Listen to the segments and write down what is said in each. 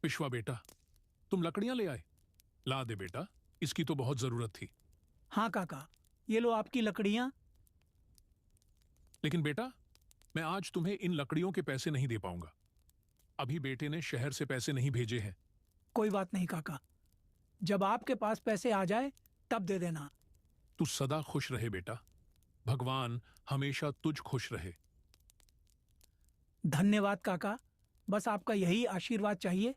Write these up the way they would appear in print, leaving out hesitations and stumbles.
विश्वा बेटा, तुम लकड़ियां ले आए? ला दे बेटा, इसकी तो बहुत जरूरत थी। हाँ काका, ये लो आपकी लकड़ियाँ। लेकिन बेटा, मैं आज तुम्हें इन लकड़ियों के पैसे नहीं दे पाऊंगा। अभी बेटे ने शहर से पैसे नहीं भेजे हैं। कोई बात नहीं काका, जब आपके पास पैसे आ जाए तब दे देना। तू सदा खुश रहे बेटा। भगवान हमेशा तुझ खुश रहे। धन्यवाद काका, बस आपका यही आशीर्वाद चाहिए।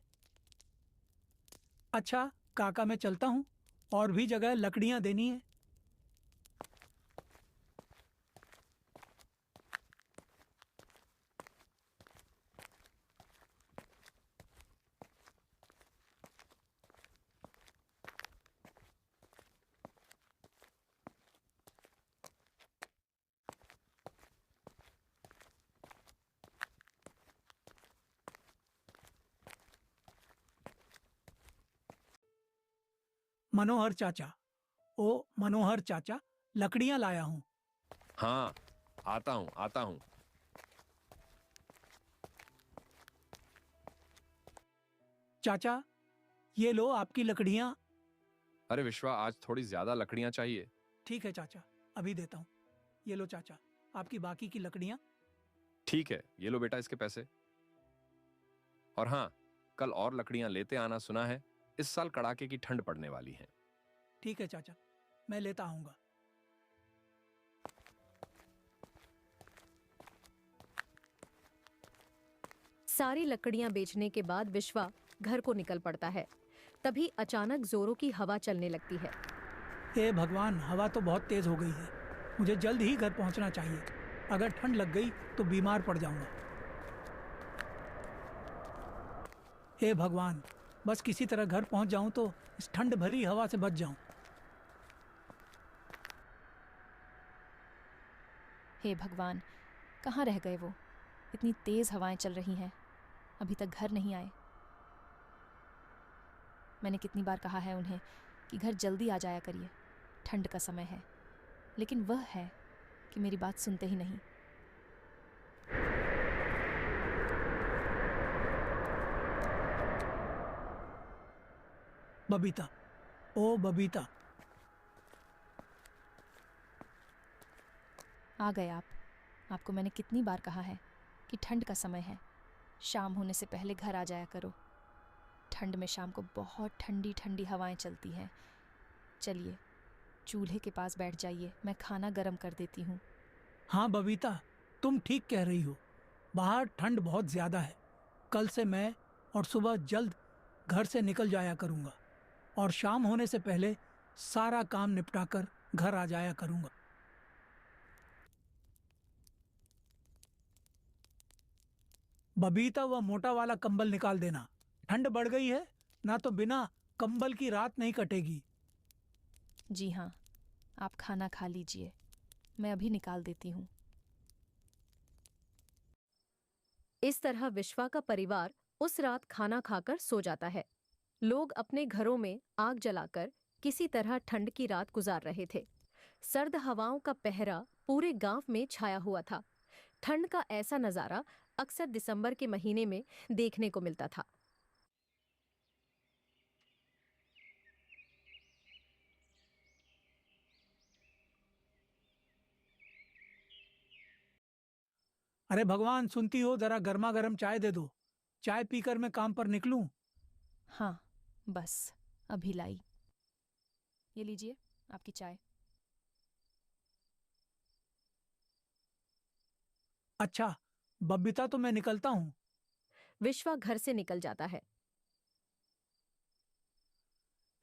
अच्छा काका, मैं चलता हूँ, और भी जगह लकड़ियाँ देनी है। मनोहर चाचा, ओ मनोहर चाचा, लकड़ियाँ लाया हूँ। हाँ, आता हूँ आता हूँ। चाचा, ये लो आपकी लकड़ियाँ। अरे विश्वा, आज थोड़ी ज्यादा लकड़ियां चाहिए। ठीक है चाचा, अभी देता हूँ। ये लो चाचा, आपकी बाकी की लकड़ियाँ। ठीक है, ये लो बेटा इसके पैसे। और हाँ, कल और लकड़ियां लेते आना, सुना है इस साल कड़ाके की ठंड पड़ने वाली है। ठीक है चाचा, मैं लेता आऊँगा। सारी लकड़ियां बेचने के बाद विश्वा घर को निकल पड़ता है। तभी अचानक जोरों की हवा चलने लगती है। हे भगवान, हवा तो बहुत तेज हो गई है। मुझे जल्द ही घर पहुंचना चाहिए। अगर ठंड लग गई तो बीमार पड़ जाऊंगा। हे भगवान, बस किसी तरह घर पहुंच जाऊं तो इस ठंड भरी हवा से बच जाऊं। हे भगवान, कहाँ रह गए वो? इतनी तेज हवाएं चल रही हैं, अभी तक घर नहीं आए। मैंने कितनी बार कहा है उन्हें कि घर जल्दी आ जाया करिए, ठंड का समय है, लेकिन वह है कि मेरी बात सुनते ही नहीं। बबीता, ओ बबीता। आ गए आप। आपको मैंने कितनी बार कहा है कि ठंड का समय है, शाम होने से पहले घर आ जाया करो। ठंड में शाम को बहुत ठंडी ठंडी हवाएं चलती हैं। चलिए चूल्हे के पास बैठ जाइए, मैं खाना गर्म कर देती हूँ। हाँ बबीता, तुम ठीक कह रही हो। बाहर ठंड बहुत ज्यादा है। कल से मैं और सुबह जल्द घर से निकल जाया करूंगा, और शाम होने से पहले सारा काम निपटाकर घर आ जाया करूंगा। बबीता, वह मोटा वाला कंबल निकाल देना। ठंड बढ़ गई है ना, तो बिना कंबल की रात नहीं कटेगी। जी हाँ, आप खाना खा लीजिए, मैं अभी निकाल देती हूँ। इस तरह विश्वा का परिवार उस रात खाना खाकर सो जाता है। लोग अपने घरों में आग जलाकर किसी तरह ठंड की रात गुजार रहे थे। सर्द हवाओं का पहरा पूरे गांव में छाया हुआ था। ठंड का ऐसा नजारा अक्सर दिसंबर के महीने में देखने को मिलता था। अरे भगवान, सुनती हो, जरा गर्मा गर्म चाय दे दो। चाय पीकर मैं काम पर निकलूं। हाँ, बस अभी लाई। ये लीजिए आपकी चाय। अच्छा बबीता, तो मैं निकलता हूँ। विश्वा घर से निकल जाता है।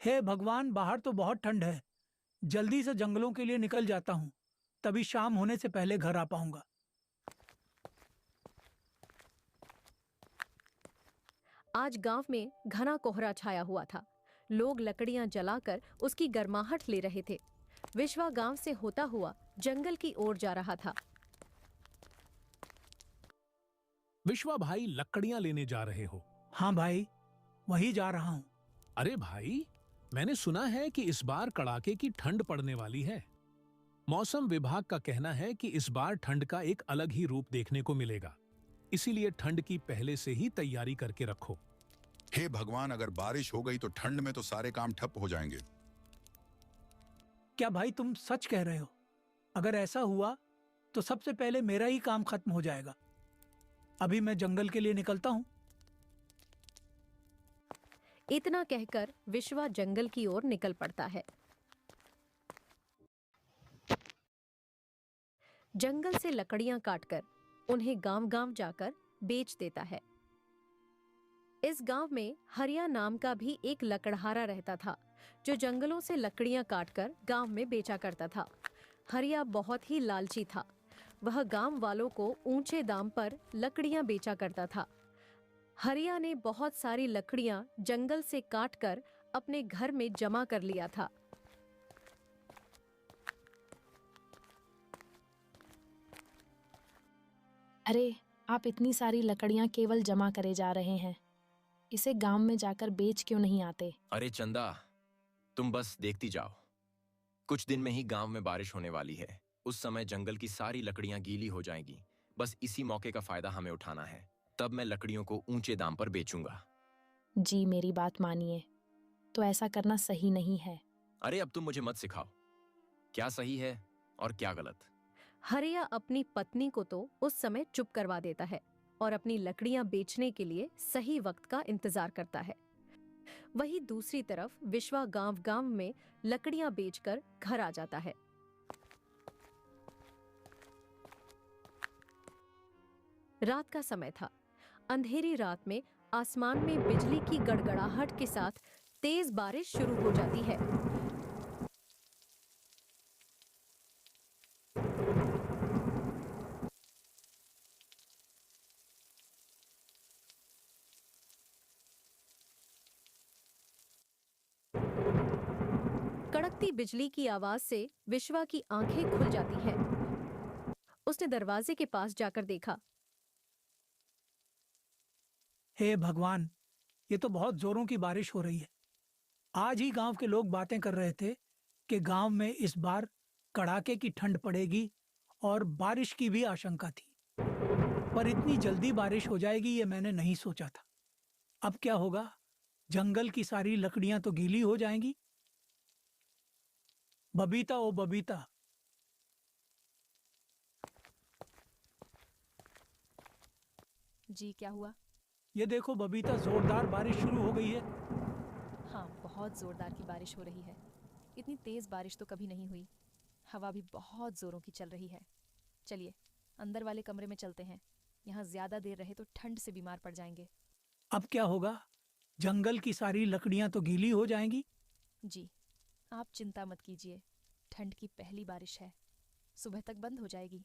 हे भगवान, बाहर तो बहुत ठंड है। जल्दी से जंगलों के लिए निकल जाता हूँ, तभी शाम होने से पहले घर आ पाऊंगा। आज गांव में घना कोहरा छाया हुआ था। लोग लकड़ियां जलाकर उसकी गर्माहट ले रहे थे। विश्वा गांव से होता हुआ जंगल की ओर जा रहा था। विश्वा भाई, लकड़ियां लेने जा रहे हो? हाँ भाई, वही जा रहा हूँ। अरे भाई, मैंने सुना है कि इस बार कड़ाके की ठंड पड़ने वाली है। मौसम विभाग का कहना है कि इस बार ठंड का एक अलग ही रूप देखने को मिलेगा। इसीलिए ठंड की पहले से ही तैयारी करके रखो। हे भगवान, अगर बारिश हो गई तो ठंड में तो सारे काम ठप हो जाएंगे। क्या भाई तुम सच कह रहे हो? अगर ऐसा हुआ तो सबसे पहले मेरा ही काम खत्म हो जाएगा। अभी मैं जंगल के लिए निकलता हूँ। इतना कहकर विश्वा जंगल की ओर निकल पड़ता है। जंगल से लकड़ियां काटकर उन्हें गांव-गांव जाकर बेच देता है। इस गांव में हरिया नाम का भी एक लकड़हारा रहता था, जो जंगलों से लकड़ियां काटकर गांव में बेचा करता था। हरिया बहुत ही लालची था। वह गांव वालों को ऊंचे दाम पर लकड़ियां बेचा करता था। हरिया ने बहुत सारी लकड़ियां जंगल से काटकर अपने घर में जमा कर लिया था। अरे, आप इतनी सारी लकड़ियां केवल जमा करे जा रहे हैं। इसे गांव में जाकर बेच क्यों नहीं आते? अरे चंदा, तुम बस देखती जाओ। कुछ दिन में ही गांव में बारिश होने वाली है। उस समय जंगल की सारी लकड़ियां गीली हो जाएंगी। बस इसी मौके का फायदा हमें उठाना है। तब मैं लकड़ियों को ऊंचे दाम पर बेचूंगा। जी, मेरी बात मानिए, तो ऐसा करना सही नहीं है। अरे अब तुम मुझे मत सिखाओ क्या सही है और क्या गलत। हरिया अपनी पत्नी को तो उस समय चुप करवा देता है और अपनी लकड़ियां बेचने के लिए सही वक्त का इंतजार करता है। वहीं दूसरी तरफ विश्वा गांव-गांव में लकड़ियां बेचकर घर आ जाता है। रात का समय था। अंधेरी रात में आसमान में बिजली की गड़गड़ाहट के साथ तेज बारिश शुरू हो जाती है। कड़कती बिजली की आवाज से विश्वा की आंखें खुल जाती हैं। उसने दरवाजे के पास जाकर देखा। हे भगवान, ये तो बहुत जोरों की बारिश हो रही है। आज ही गांव के लोग बातें कर रहे थे कि गांव में इस बार कड़ाके की ठंड पड़ेगी और बारिश की भी आशंका थी। पर इतनी जल्दी बारिश हो जाएगी ये मैंने नहीं सोचा था। अब क्या होगा? जंगल की सारी लकड़ियां तो गीली हो जाएंगी। बबीता, ओ बबीता, जी, क्या हुआ? ये देखो बबीता, जोरदार बारिश शुरू हो गई है। हाँ, बहुत जोरदार की बारिश हो रही है। इतनी तेज बारिश तो कभी नहीं हुई। हवा भी बहुत जोरों की चल रही है। चलिए, अंदर वाले कमरे में चलते हैं। यहाँ ज्यादा देर रहे तो ठंड से बीमार पड़ जाएंगे। अब क्या होगा? जंगल की सारी लकड़ियां तो गीली हो जाएंगी। जी, आप चिंता मत कीजिए। ठंड की पहली बारिश है, सुबह तक बंद हो जाएगी।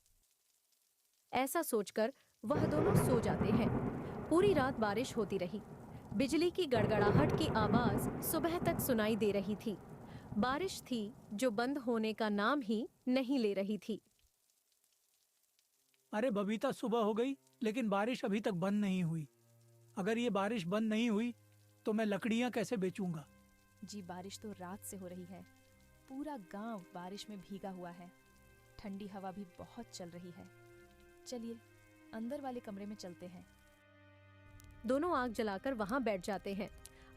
ऐसा सोचकर वह दोनों सो जाते हैं। पूरी रात बारिश होती रही। बिजली की गड़गड़ाहट की आवाज सुबह तक सुनाई दे रही थी। बारिश थी जो बंद होने का नाम ही नहीं ले रही थी। अरे बबीता, सुबह हो गई लेकिन बारिश अभी तक बंद नहीं हुई। अगर ये बारिश बंद नहीं हुई तो मैं लकड़ियां कैसे बेचूंगा? जी, बारिश तो रात से हो रही है। पूरा गांव बारिश में भीगा हुआ है। ठंडी हवा भी बहुत चल रही है। चलिए, अंदर वाले कमरे में चलते हैं। दोनों आग जलाकर वहां बैठ जाते हैं।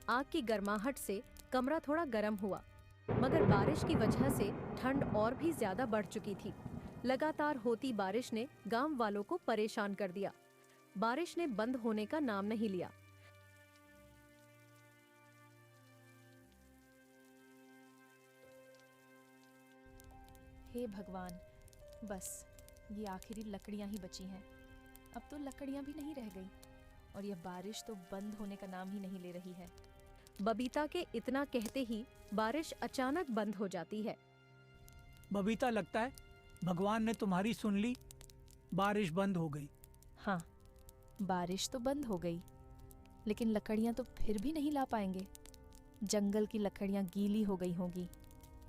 आग की गर्माहट से कमरा थोड़ा गर्म हुआ, मगर बारिश की वजह से ठंड और भी ज्यादा बढ़ चुकी थी। लगातार होती बारिश ने गांव वालों को परेशान कर दिया। बारिश ने बंद होने का नाम नहीं लिया। हे भगवान, बस ये आखिरी लकड़ियां ही बची हैं। अब तो लकड़ियां भी नहीं रह गई और यह बारिश तो बंद होने का नाम ही नहीं ले रही है। बबीता के इतना कहते ही बारिश अचानक बंद हो जाती है। बबीता, लगता है भगवान ने तुम्हारी सुन ली। बारिश बंद हो गई। हाँ, बारिश तो बंद हो गई, लेकिन लकड़ियां तो फिर भी नहीं ला पाएंगे। जंगल की लकड़ियां गीली हो गई होंगी।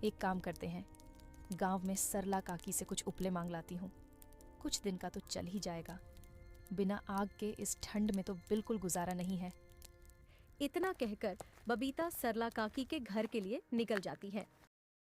एक काम करते हैं, गांव में सरला काकी से कुछ उपले मांग लाती हूँ। कुछ दिन का तो चल ही जाएगा। बिना आग के इस ठंड में तो बिल्कुल गुजारा नहीं है। इतना कहकर बबीता सरला काकी के घर के लिए निकल जाती है।